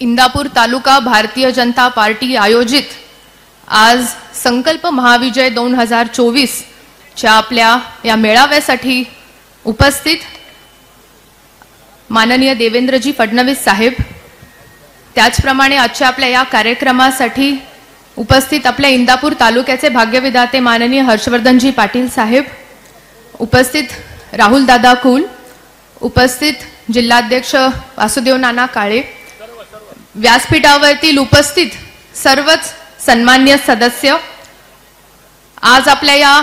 इंदापूर तालुका Bharatiya Janata party आयोजित आज संकल्प महाविजय 2024 च्या आपल्या या मेळाव्यासाठी उपस्थित माननीय देवेंद्रजी फडणवीस साहेब, त्याचप्रमाणे आजच्या आपल्या या कार्यक्रमासाठी उपस्थित आपल्या इंदापूर तालुक्याचे भाग्यविधाते माननीय हर्षवर्धनजी पाटील साहेब, उपस्थित राहुल दादा कुल, उपस्थित जिल्हाध्यक्ष वासुदेव नाना काळे, व्यासपीठावरील उपस्थित सर्वच सन्मान्य सदस्य, आज आपल्या या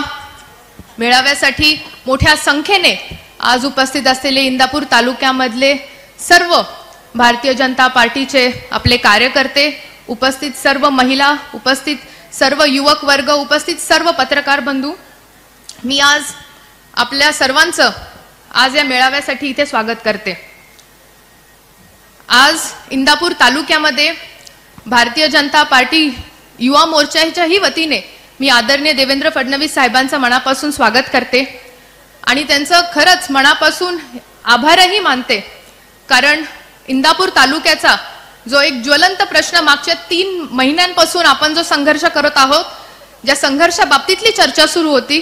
मेळाव्यासाठी मोठ्या संख्येने आज उपस्थित असलेले इंदापूर तालुक्यामधले सर्व भारतीय जनता पार्टीचे आपले कार्यकर्ते, उपस्थित सर्व महिला, उपस्थित सर्व युवक वर्ग, उपस्थित सर्व पत्रकार बंधू, मी आज आपल्या सर्वांचं आज या मेळाव्यासाठी इथे स्वागत करते। आज इंदापूर तालुक्यामध्ये भारतीय जनता पार्टी युवा मोर्चाच्याही वतीने मी आदरणीय देवेंद्र फडणवीस साहेबांचं मनापासून स्वागत करते आणि त्यांचं खरंच मनापासून आभारही मानते, कारण इंदापूर तालुक्याचा जो एक ज्वलंत प्रश्न मागच्या 3 महिन्यांपासून आपण जो संघर्ष करत आहोत, ज्या संघर्षाबाबतीतली चर्चा सुरू होती,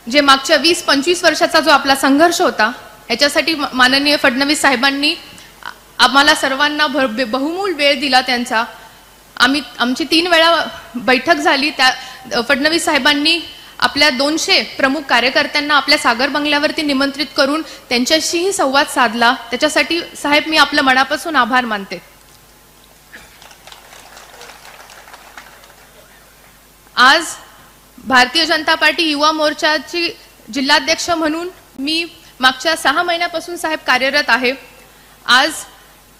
जे मागच्या 20-25 वर्षाचा जो आपला संघर्ष होता, याच्यासाठी माननीय फडणवीस साहेबांनी आम्हाला सर्वांना बहुमूल्य वेळ दिला। त्यांचा आमची 3 वेळा बैठक झाली। त्या फडणवीस साहेबांनी आपल्या 200 प्रमुख कार्यकर्त्यांना आपल्या सागर बंगल्यावरती निमंत्रित करून त्यांच्याशीही संवाद साधला। त्याच्यासाठी साहेब मी आपलं मनापासून आभार मानते। आज भारतीय जनता पार्टी युवा मोर्चाची जिल्हाध्यक्ष म्हणून मी मागच्या 6 महिन्यापासून साहेब कार्यरत आहे। आज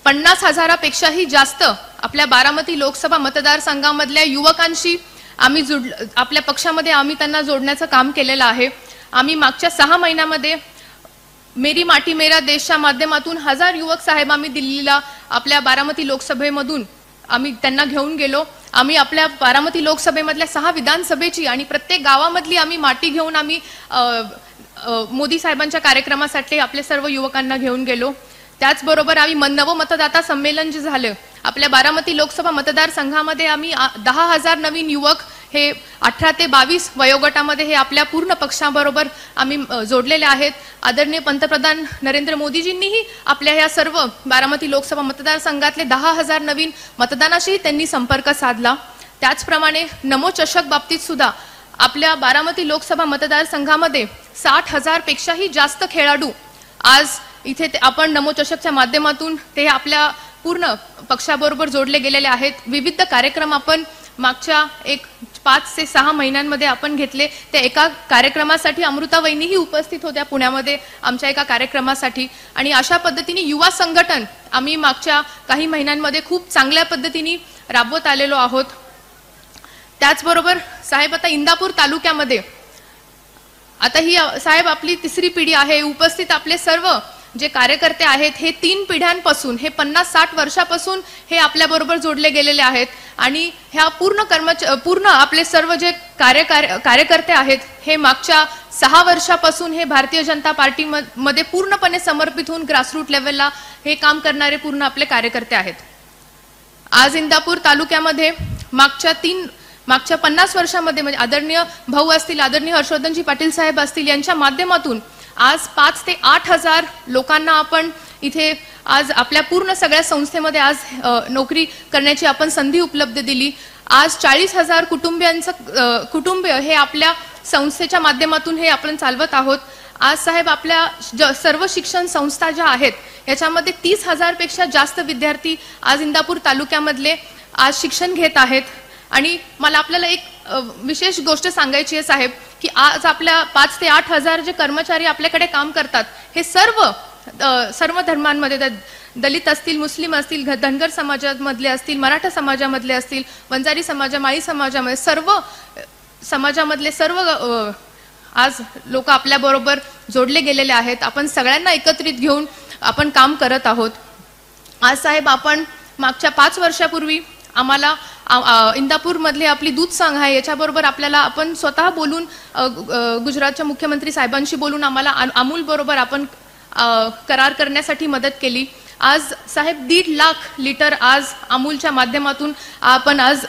50,000पेक्षाही जास्त आपल्या बारामती लोकसभा मतदारसंघामधल्या युवकांशी आम्ही आपल्या पक्षामध्ये आम्ही त्यांना जोडण्याचं काम केलेलं आहे। आम्ही मागच्या 6 महिन्यामध्ये मेरी माटी मेरा देशच्या माध्यमातून 1000 युवक साहेब आम्ही दिल्लीला आपल्या बारामती लोकसभेमधून आम्ही त्यांना घेऊन गेलो। आम्ही आपल्या बारामती लोकसभेमधल्या 6 विधानसभेची आणि प्रत्येक गावामधली आम्ही माटी घेऊन आम्ही मोदी साहेबांच्या कार्यक्रमासाठी आपले सर्व युवकांना घेऊन गेलो। त्याचबरोबर आम्ही नव मतदाता संमेलन जे झालं आपल्या बारामती लोकसभा मतदारसंघामध्ये आम्ही 10,000 नवीन युवक हे 18 ते 22 वयोगटामध्ये हे आपल्या पूर्ण पक्षाबरोबर आम्ही जोडलेले आहेत। आदरणीय पंतप्रधान नरेंद्र मोदीजींनीही आपल्या या सर्व बारामती लोकसभा मतदारसंघातले 10,000 नवीन मतदानाशी त्यांनी संपर्क साधला। त्याचप्रमाणे नमो चषक बाबतीत सुद्धा आपल्या बारामती लोकसभा मतदारसंघामध्ये 60,000पेक्षाही जास्त खेळाडू आज इथे आपण नमो चषकच्या माध्यमातून ते आपल्या पूर्ण पक्षाबरोबर जोडले गेलेले आहेत। विविध कार्यक्रम आपण मागच्या 5 ते 6 महिन्यांमध्ये आपण घेतले। त्या एका कार्यक्रमासाठी अमृता वहिनीही उपस्थित होत्या पुण्यामध्ये आमच्या एका कार्यक्रमासाठी, आणि अशा पद्धतीने युवा संघटन आम्ही मागच्या काही महिन्यांमध्ये खूप चांगल्या पद्धतीने राबवत आलेलो आहोत। त्याचबरोबर साहेब आता इंदापूर तालुक्यामध्ये आता ही साहेब आपली 3री पिढी आहे। उपस्थित आपले सर्व जे कार्यकर्ते आहेत हे 3 पिढ्यांपासून हे 50-60 वर्षापासून हे आपल्या बरोबर जोडले गेलेले आहेत आणि ह्या पूर्ण आपले सर्व जे कार्यकर्ते आहेत हे मागच्या 6 वर्षापासून हे भारतीय जनता पार्टी मध्ये पूर्णपणे समर्पित होऊन ग्रासरूट लेवलला हे काम करणारे पूर्ण आपले कार्यकर्ते आहेत। आज इंदापूर तालुक्यामध्ये मागच्या 50 वर्षामध्ये म्हणजे आदरणीय भाऊ असतील, आदरणीय हर्षवर्धनजी पाटील साहेब असतील, यांच्या माध्यमातून आज 5 ते 8,000 लोकांना आपण इथे आज आपल्या पूर्ण सगळ्या संस्थेमध्ये आज नोकरी करण्याची आपण संधी उपलब्ध दिली। आज 40,000 कुटुंबीय हे आपल्या संस्थेच्या माध्यमातून हे आपण चालवत आहोत। आज साहेब आपल्या सर्व शिक्षण संस्था ज्या आहेत याच्यामध्ये 30,000पेक्षा जास्त विद्यार्थी आज इंदापूर तालुक्यामधले आज शिक्षण घेत आहेत। आणि मला आपल्याला एक विशेष गोष्ट सांगायची आहे साहेब की आज आपल्या 5 ते 8,000 जे कर्मचारी आपल्याकडे काम करतात हे सर्व धर्मांमध्ये, दलित असतील, मुस्लिम असतील, धनगर समाजामधले असतील, मराठा समाजामधले असतील, वंजारी माळी समाजामध्ये सर्व समाजामधले सर्व आज लोक आपल्या बरोबर जोडले गेलेले आहेत। आपण सगळ्यांना एकत्रित घेऊन आपण काम करत आहोत। आज साहेब आपण मागच्या 5 वर्षापूर्वी आम्हाला इंदापूर मधले आपली दूध संघ आहे याच्याबरोबर आपल्याला आपण स्वतः बोलून गुजरातच्या मुख्यमंत्री साहेबांशी बोलून आम्हाला अमूल बरोबर आपण करार करण्यासाठी मदत केली। आज साहेब 1.5 लाख लिटर आज अमूलच्या माध्यमातून आपण आज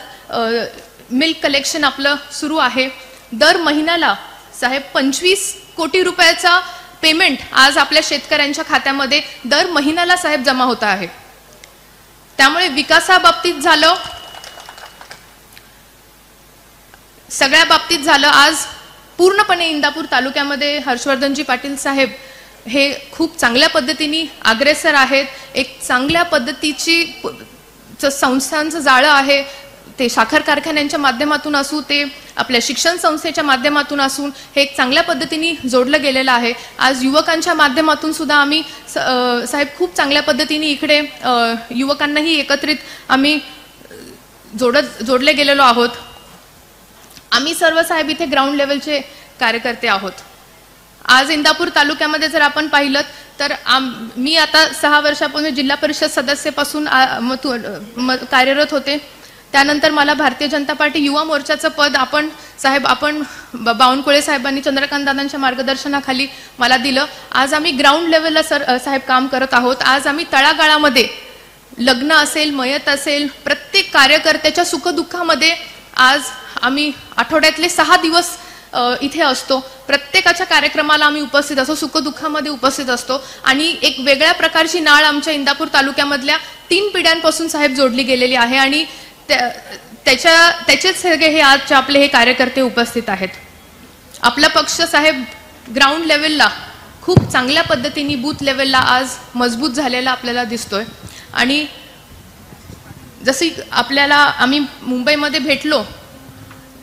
मिल्क कलेक्शन आपलं सुरू आहे। दर महिन्याला साहेब 25 कोटी रुपयाचा पेमेंट आज आपल्या शेतकऱ्यांच्या खात्यामध्ये दर महिन्याला साहेब जमा होत आहे। त्यामुळे विकासाबाबतीत झालं, सगळ्या बाबतीत झालं, आज पूर्णपणे इंदापूर तालुक्यामध्ये हर्षवर्धनजी पाटील साहेब हे खूप चांगल्या पद्धतीने अग्रेसर आहेत। एक चांगल्या पद्धतीची संस्थांचं जाळं आहे, ते साखर कारखान्यांच्या माध्यमातून असू, ते आपल्या शिक्षण संस्थेच्या माध्यमातून असून हे एक चांगल्या पद्धतीने जोडलं गेलेलं आहे। आज युवकांच्या माध्यमातून सुद्धा आम्ही साहेब खूप चांगल्या पद्धतीने इकडे युवकांनाही एकत्रित आम्ही जोडले गेलेलो आहोत। आम्ही सर्व साहेब इथे ग्राउंड लेवलचे कार्यकर्ते आहोत। आज इंदापूर तालुक्यामध्ये जर आपण पाहिलं तर मी आता 6 वर्षापूर्वी जिल्हा परिषद सदस्यपासून कार्यरत होते। त्यानंतर मला भारतीय जनता पार्टी युवा मोर्चाचं पद आपण बावनकुळे साहेबांनी चंद्रकांत दादांच्या मार्गदर्शनाखाली मला दिलं। आज आम्ही ग्राउंड लेवलला साहेब काम करत आहोत। आज आम्ही तळागाळामध्ये लग्न असेल, मयत असेल, प्रत्येक कार्यकर्त्याच्या सुखदुःखामध्ये आज आम्ही आठवड्यातले 6 दिवस इथे असतो। प्रत्येकाच्या कार्यक्रमाला आम्ही उपस्थित असतो, सुखदुःखामध्ये उपस्थित असतो आणि एक वेगळ्या प्रकारची नाळ आमच्या इंदापूर तालुक्यामधल्या 3 पिढ्यांपासून साहेब जोडली गेलेली आहे आणि त्याचेच सगळे हे आजचे आपले हे कार्यकर्ते उपस्थित आहेत। आपला पक्ष साहेब ग्राउंड लेवलला खूप चांगल्या पद्धतीने बूथ लेवलला आज मजबूत झालेला आपल्याला दिसतोय आणि जशी आपल्याला आम्ही मुंबईमध्ये भेटलो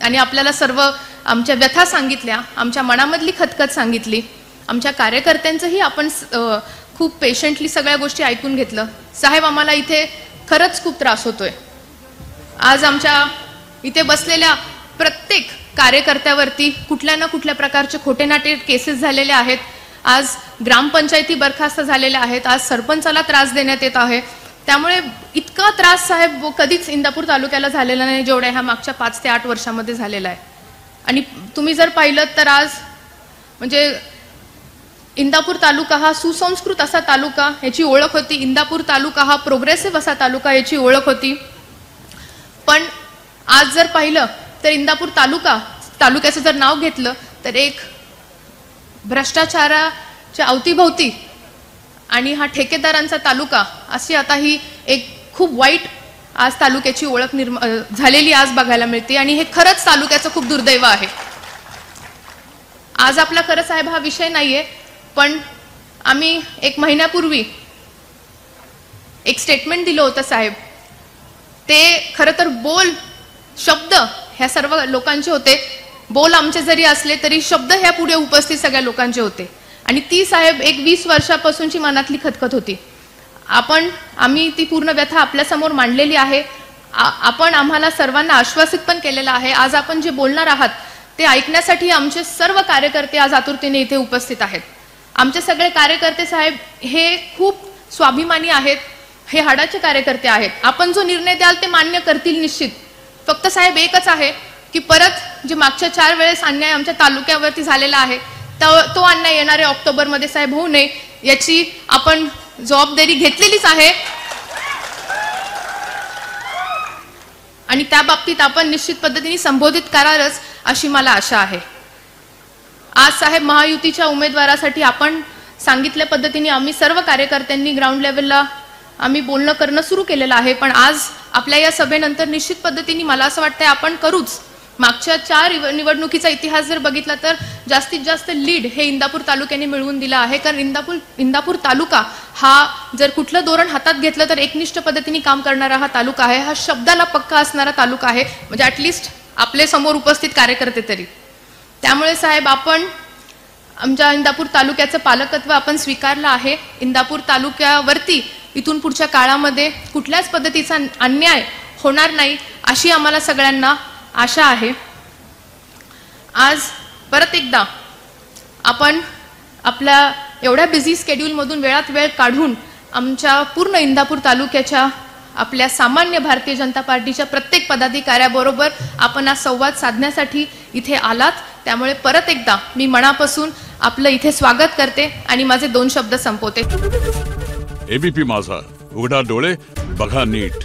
आणि आपल्याला सर्व आमच्या व्यथा सांगितल्या, आमच्या मनामधली खतखत सांगितली, आमच्या कार्यकर्त्यांचंही आपण खूप पेशंटली सगळ्या गोष्टी ऐकून घेतलं। साहेब आम्हाला इथे खरंच खूप त्रास होतोय। आज आमच्या इथे बसलेल्या प्रत्येक कार्यकर्त्यावरती कुठल्या ना कुठल्या प्रकारचे खोटेनाटे केसेस झालेले आहेत। आज ग्रामपंचायती बरखास्त झालेल्या आहेत, आज सरपंचाला त्रास देण्यात येत आहे। त्यामुळे इतका त्रास साहेब कधीच इंदापूर तालुक्याला झालेला नाही जेवढा ह्या मागच्या 5 ते 8 वर्षामध्ये झालेला आहे। आणि तुम्ही जर पाहिलं तर आज म्हणजे इंदापूर तालुका हा सुसंस्कृत असा तालुका याची ओळख होती। इंदापूर तालुका हा प्रोग्रेसिव्ह असा तालुका याची ओळख होती। पण आज जर पाहिलं तर इंदापूर तालुक्याचं जर नाव घेतलं तर एक भ्रष्टाचाराच्या अवतीभोवती आणि हा ठेकेदारांचा तालुका अशी आता ही एक खूप वाईट आज तालुक्याची ओळख झालेली आज बघायला मिळते आणि हे खरंच तालुक्याचं खूप दुर्दैव आहे। आज आपला खरं साहेब हा विषय नाहीये, पण आम्ही 1 महिन्यापूर्वी एक स्टेटमेंट दिलं होतं साहेब। ते खरं तर बोल शब्द ह्या सर्व लोकांचे होते, बोल आमचे जरी असले तरी शब्द ह्या पुढे उपस्थित सगळ्या लोकांचे होते आणि ती साहेब एक 20 वर्षापासूनची मनातली खतखत होती। आम्ही ती पूर्ण व्यथा आपल्या समोर मांडलेली आहे। आपण आम्हाला सर्वांना आश्वासित पण केलेलं आहे। आज आपण जे बोलणार आहात ते ऐकण्यासाठी आमचे सर्व कार्यकर्ते आज आतुरतेने इथे उपस्थित आहेत। आमचे सगळे कार्यकर्ते साहेब हे खूप स्वाभिमानी आहेत, हे हाडाचे कार्यकर्ते आहेत। आपण जो निर्णय द्याल ते मान्य करतील निश्चित। फक्त साहेब एकच आहे की परत जे मागच्या 4 वेळेस अन्याय आमच्या तालुक्यावरती झालेला आहे तो अन्याय येणाऱ्या ऑक्टोबरमध्ये साहेब होऊ नये याची आपण जबाबदारी घेतलेलीच आहे आणि त्या बाबतीत आपण निश्चित पद्धतीने संबोधित करालच अशी मला आशा आहे। आज साहेब महायुतीच्या उमेदवारासाठी आपण सांगितल्या पद्धतीने आम्ही सर्व कार्यकर्त्यांनी ग्राउंड लेवलला आम्ही बोलणं करणं सुरू केलेलं आहे। पण आज आपल्या या सभेनंतर निश्चित पद्धतीने मला असं वाटतंय आपण करूच। मागच्या 4 निवडणुकीचा इतिहास जर बघितला तर जास्तीत जास्त लीड हे इंदापूर तालुक्याने मिळवून दिलं आहे। कारण इंदापूर तालुका हा जर कुठलं धोरण हातात घेतलं तर एकनिष्ठ पद्धतीने काम करणारा हा तालुका आहे, हा शब्दाला पक्का असणारा तालुका आहे, म्हणजे ॲटलिस्ट आपले समोर उपस्थित कार्यकर्ते तरी। त्यामुळे साहेब आपण आमच्या इंदापूर तालुक्याचं पालकत्व आपण स्वीकारलं आहे। इंदापूर तालुक्यावरती इथून पुढच्या काळामध्ये कुठल्याच पद्धतीचा अन्याय होणार नाही अशी आम्हाला सगळ्यांना आशा आहे। आज परत एकदा आपण आपल्या एवढ्या बिझी स्केड्यूलमधून वेळात वेळ काढून आमच्या पूर्ण इंदापूर तालुक्याच्या आपल्या सामान्य भारतीय जनता पार्टीच्या प्रत्येक पदाधिकाऱ्याबरोबर आपण आज संवाद साधण्यासाठी इथे आलात। त्यामुळे परत एकदा मी मनापासून आपलं इथे स्वागत करते आणि माझे 2 शब्द संपवते। एबीपी माझा, उघडा डोळे बघा नीट.